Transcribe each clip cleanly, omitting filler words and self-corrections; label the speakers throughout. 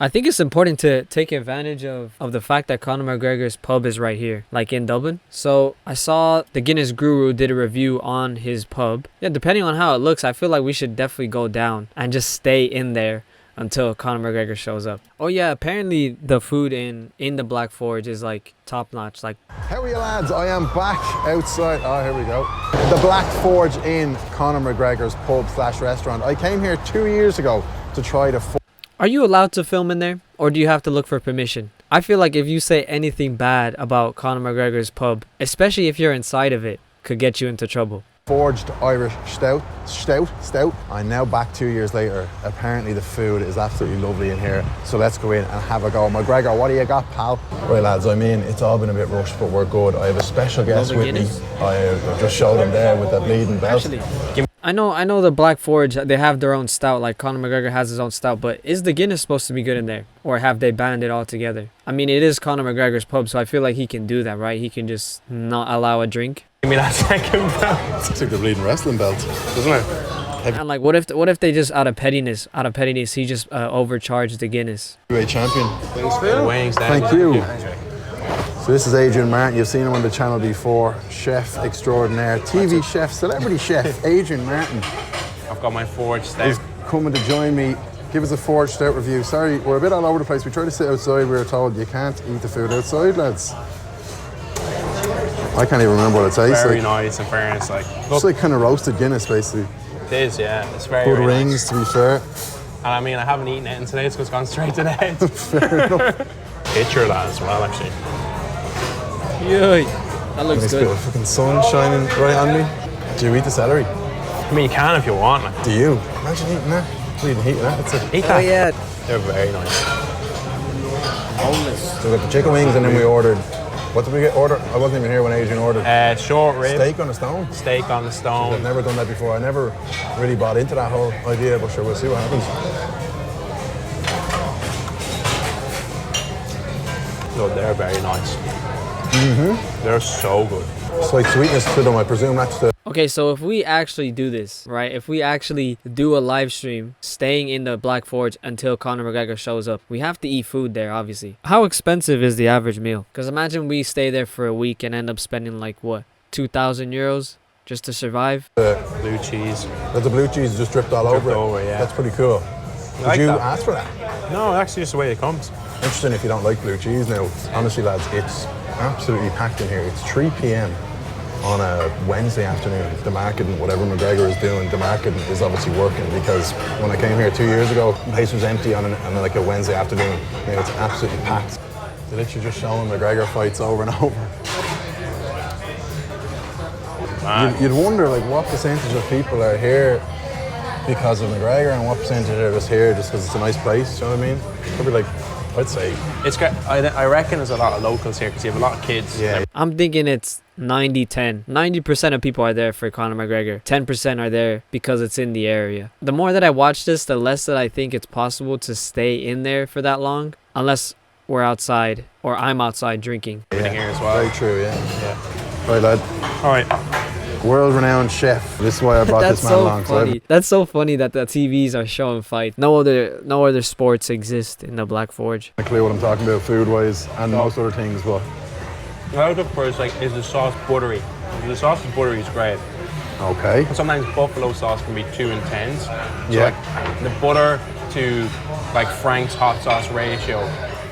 Speaker 1: I think it's important to take advantage of the fact that Conor McGregor's pub is right here, like in Dublin. So I saw the Guinness Guru did a review on his pub. Yeah, depending on how it looks, I feel like we should definitely go down and just stay in there until Conor McGregor shows up. Oh yeah, apparently the food in the Black Forge is like top notch. Like,
Speaker 2: how are you lads? I am back outside. Oh, here we go. The Black Forge in Conor McGregor's pub / restaurant. I came here 2 years ago to try the.
Speaker 1: Are you allowed to film in there, or do you have to look for permission? I feel like if you say anything bad about Conor McGregor's pub, especially if you're inside of it, could get you into trouble.
Speaker 2: Forged Irish stout. I'm now back 2 years later. Apparently the food is absolutely lovely in here. So let's go in and have a go. McGregor, what do you got, pal? Right lads, I mean, it's all been a bit rushed, but we're good. I have a special guest with me. I just showed him there with the bleeding belt.
Speaker 1: Actually, I know the Black Forge, they have their own stout, like Conor McGregor has his own stout, but is the Guinness supposed to be good in there? Or have they banned it altogether? I mean, it is Conor McGregor's pub, so I feel like he can do that, right? He can just not allow a drink.
Speaker 3: Give me that second belt.
Speaker 2: Looks like the bleeding wrestling belt, doesn't it?
Speaker 1: And like, what if they just out of pettiness, he just overcharged the Guinness?
Speaker 2: Heavyweight champion.
Speaker 3: Wings,
Speaker 2: thank you. So this is Adrian Martin. You've seen him on the channel before. Chef extraordinaire, TV chef, celebrity chef, Adrian Martin.
Speaker 3: I've got my forged stout.
Speaker 2: He's coming to join me. Give us a forged stout review. Sorry, we're a bit all over the place. We tried to sit outside. We were told you can't eat the food outside, lads. I can't even remember what it tastes
Speaker 3: very
Speaker 2: like.
Speaker 3: Nice in fairness, like.
Speaker 2: It's like kind of roasted Guinness, basically.
Speaker 3: It is, yeah. It's very,
Speaker 2: good
Speaker 3: very
Speaker 2: rings,
Speaker 3: nice.
Speaker 2: to be fair.
Speaker 3: And I mean, I haven't eaten anything today, so it's gone straight to the head.
Speaker 2: Fair enough.
Speaker 3: Picture that as well, actually.
Speaker 1: Yay, that looks
Speaker 2: nice
Speaker 1: good.
Speaker 2: Bit of fucking sun shining right on me. Do you eat the celery?
Speaker 3: I mean, you can if you want. Like.
Speaker 2: Do you? Imagine eating that. Bleeding heat that. That's it.
Speaker 3: Eat that.
Speaker 1: Oh yeah.
Speaker 3: They're very nice.
Speaker 1: Homeless.
Speaker 2: So we got the chicken wings and then we ordered. What did we get ordered? I wasn't even here when Adrian ordered.
Speaker 3: Short rib.
Speaker 2: Steak on a stone.
Speaker 3: Steak on the stone.
Speaker 2: I've never done that before. I never really bought into that whole idea, but sure, we'll see what happens.
Speaker 3: No, they're very nice. Mm-hmm. They're so good.
Speaker 2: Slight sweetness to them, I presume that's the...
Speaker 1: Okay, so if we actually do this, right? If we actually do a live stream staying in the Black Forge until Conor McGregor shows up, we have to eat food there, obviously. How expensive is the average meal? Because imagine we stay there for a week and end up spending like, what, 2,000 euros just to survive?
Speaker 3: Blue cheese.
Speaker 2: The blue cheese just dripped all over it.
Speaker 3: Yeah.
Speaker 2: That's pretty cool. Did you ask for that?
Speaker 3: No, actually just the way it comes.
Speaker 2: Interesting if you don't like blue cheese now. Honestly, lads, it's absolutely packed in here. It's 3 p.m. on a Wednesday afternoon. The marketing, whatever McGregor is doing, the marketing is obviously working, because when I came here 2 years ago, the place was empty on like a Wednesday afternoon. Now it's absolutely packed. They're literally just showing McGregor fights over and over. You'd wonder like what percentage of people are here because of McGregor and what percentage are just here just because it's a nice place, you know what I mean? Probably like, I'd say.
Speaker 3: It's great. I reckon there's a lot of locals here because you have a lot of kids.
Speaker 2: Yeah.
Speaker 1: I'm thinking it's 90-10. 90% of people are there for Conor McGregor. 10% are there because it's in the area. The more that I watch this, the less that I think it's possible to stay in there for that long, unless we're outside or I'm outside drinking.
Speaker 3: Everything here as well.
Speaker 2: Very true, yeah. Right, lad.
Speaker 3: All right.
Speaker 2: World-renowned chef. This is why I brought this man along.
Speaker 1: Funny. That's so funny that the TVs are showing fight. No other sports exist in the Black Forge.
Speaker 2: I clear what I'm talking about food-wise and most other things, but
Speaker 3: What I look for is the sauce buttery. The sauce buttery is great.
Speaker 2: okay.
Speaker 3: Sometimes buffalo sauce can be too intense. So
Speaker 2: Yeah.
Speaker 3: like the butter to like Frank's hot sauce ratio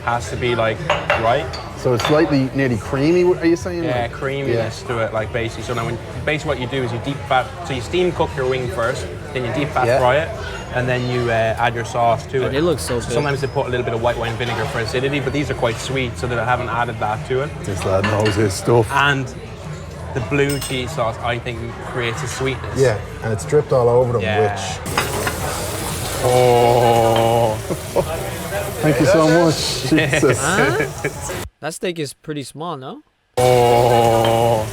Speaker 3: has to be like right.
Speaker 2: So it's slightly nearly creamy, are you saying?
Speaker 3: Yeah,
Speaker 2: Like,
Speaker 3: creaminess to it, like basically. So now basically what you do is you deep fat, so you steam cook your wing first, then you deep fat
Speaker 2: Yeah.
Speaker 3: fry it, and then you add your sauce to it.
Speaker 1: It looks so good.
Speaker 3: Sometimes they put a little bit of white wine vinegar for acidity, but these are quite sweet, so that I haven't added that to it.
Speaker 2: This lad knows his stuff.
Speaker 3: And the blue cheese sauce, I think, creates a sweetness.
Speaker 2: Yeah, and it's dripped all over them,
Speaker 3: Yeah.
Speaker 2: which...
Speaker 3: Oh.
Speaker 2: Thank you so much. Jesus.
Speaker 1: Huh? That steak is pretty small, no?
Speaker 3: Oh.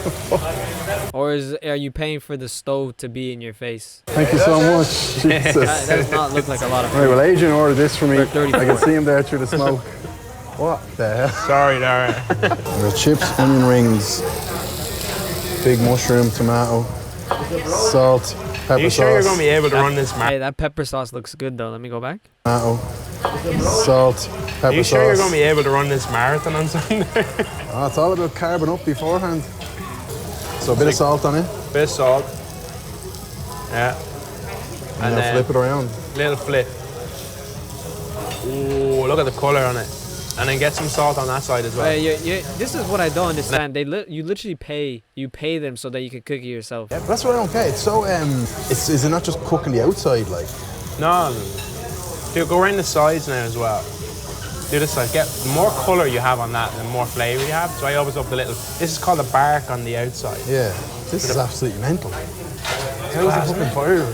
Speaker 1: Or are you paying for the stove to be in your face?
Speaker 2: Thank you so much.
Speaker 1: That
Speaker 2: Jesus.
Speaker 1: does not look like a lot of
Speaker 2: Right,
Speaker 1: food.
Speaker 2: well, Adrian ordered this for me.
Speaker 1: For
Speaker 2: I
Speaker 1: 34.
Speaker 2: can see him there through the smoke. What the hell?
Speaker 3: Sorry, Dara.
Speaker 2: The chips, onion rings, big mushroom, tomato, salt, pepper
Speaker 3: Are you
Speaker 2: sauce.
Speaker 3: sure you're going to be able to run this
Speaker 1: Hey,
Speaker 3: market?
Speaker 1: that pepper sauce looks good though. Let me go back.
Speaker 2: Tomato, Salt, pepper
Speaker 3: Are you
Speaker 2: sauce.
Speaker 3: sure you're going to be able to run this marathon on Sunday?
Speaker 2: Oh, it's all about carbon up beforehand. So a bit of salt on it.
Speaker 3: Bit of salt. Yeah.
Speaker 2: And then flip it around.
Speaker 3: Little flip. Ooh, look at the colour on it. And then get some salt on that side as well.
Speaker 1: This is what I don't understand. You literally pay them so that you can cook it yourself.
Speaker 2: Yeah, but that's what I don't get. It's so is it not just cooking the outside like?
Speaker 3: No. Dude, go around the sides now as well. Do this side. Get the more colour you have on that, the more flavour you have. So I always love the little. This is called the bark on the outside.
Speaker 2: Yeah. This is absolutely mental. How's the fucking fire?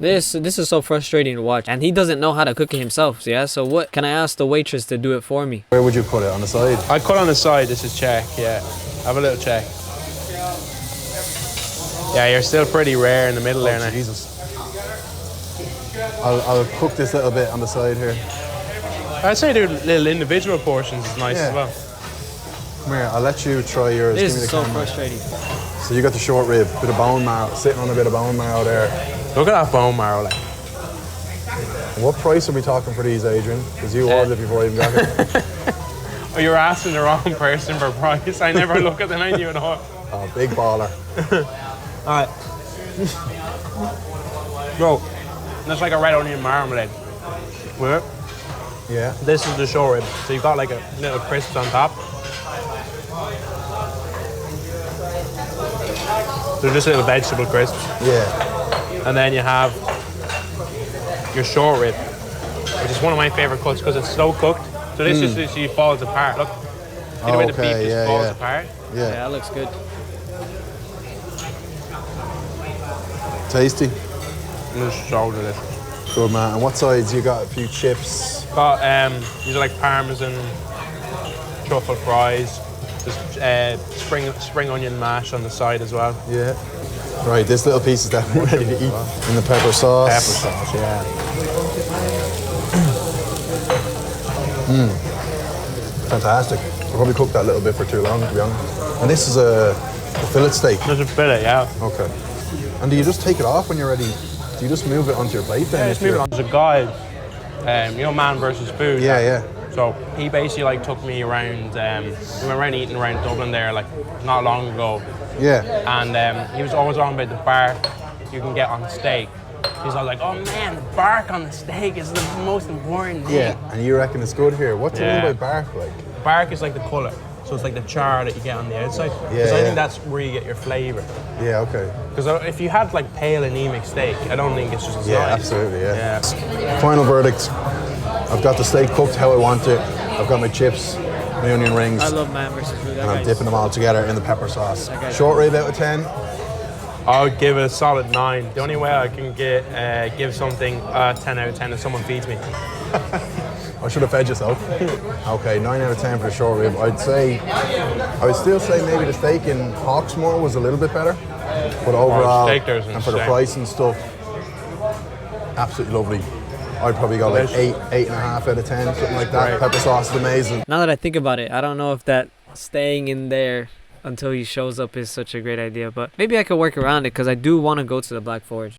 Speaker 1: This is so frustrating to watch, and he doesn't know how to cook it himself. Yeah, so what can I ask the waitress to do it for me?
Speaker 2: Where would you put it, on the side?
Speaker 3: I'd cut on the side. This is check. Yeah, have a little check. Yeah, you're still pretty rare in the middle there now.
Speaker 2: Jesus. I'll cook this little bit on the side here.
Speaker 3: I'd say do little individual portions is nice as well.
Speaker 2: Come here, I'll let you try yours.
Speaker 1: This
Speaker 2: Give me
Speaker 1: is
Speaker 2: the
Speaker 1: so
Speaker 2: camera.
Speaker 1: frustrating.
Speaker 2: So you got the short rib, bit of bone marrow, sitting on a bit of bone marrow there.
Speaker 3: Look at that bone marrow, like.
Speaker 2: What price are we talking for these, Adrian? Because you ordered it before I even got here.
Speaker 3: Oh, you're asking the wrong person for price. I never look at the menu at all.
Speaker 2: Oh, big baller.
Speaker 3: Alright. Bro, that's like a red onion marmalade. With it.
Speaker 2: Yeah.
Speaker 3: This is the short rib. So you've got like a little crisps on top. They're just little vegetable crisps.
Speaker 2: Yeah.
Speaker 3: And then you have your short rib, which is one of my favorite cuts because it's slow cooked. So this just literally falls apart. Look, see the way the beef just falls apart.
Speaker 2: Yeah.
Speaker 1: Yeah, that looks good.
Speaker 2: Tasty.
Speaker 3: It's so delicious.
Speaker 2: Good, man. And what sides? You got a few chips.
Speaker 3: Got these are like parmesan, truffle fries, just spring onion mash on the side as well.
Speaker 2: Yeah. Right, this little piece is definitely ready to eat. And the pepper sauce.
Speaker 3: Pepper sauce, yeah.
Speaker 2: Fantastic. I probably cooked that a little bit for too long, to be honest. And this is a fillet steak.
Speaker 3: There's a fillet, yeah.
Speaker 2: Okay. And do you just take it off when you're ready? Do you just move it onto your plate then?
Speaker 3: Yeah, just move it on. There's a guy, you know, Man versus Food.
Speaker 2: Yeah, yeah.
Speaker 3: So he basically like took me around. We went around eating around Dublin there, like not long ago.
Speaker 2: Yeah.
Speaker 3: And he was always on about the bark you can get on steak. He's all like, "Oh man, the bark on the steak is the most important thing."
Speaker 2: Yeah. And you reckon it's good here? What do you mean by bark? Like?
Speaker 3: Bark is like the colour. So it's like the char that you get on the outside. Because I think that's where you get your flavour.
Speaker 2: Yeah, okay.
Speaker 3: Because if you had like pale anemic steak, I don't think it's just as
Speaker 2: Yeah,
Speaker 3: nice.
Speaker 2: absolutely, yeah. Final verdict. I've got the steak cooked how I want it. I've got my chips, my onion rings.
Speaker 1: I love Man versus Food.
Speaker 2: And I'm dipping them all together in the pepper sauce. Short rib out of 10.
Speaker 3: I would give it a solid 9. The only way I can give something a 10 out of 10 is someone feeds me.
Speaker 2: I should have fed yourself. Okay, 9 out of 10 for the short rib. I would still say maybe the steak in Hawksmoor was a little bit better. But overall, and for the price and stuff, absolutely lovely. I'd probably go like 8.5 out of 10, something like that. Right. Pepper sauce is amazing.
Speaker 1: Now that I think about it, I don't know if that staying in there until he shows up is such a great idea, but maybe I could work around it because I do want to go to the Black Forge.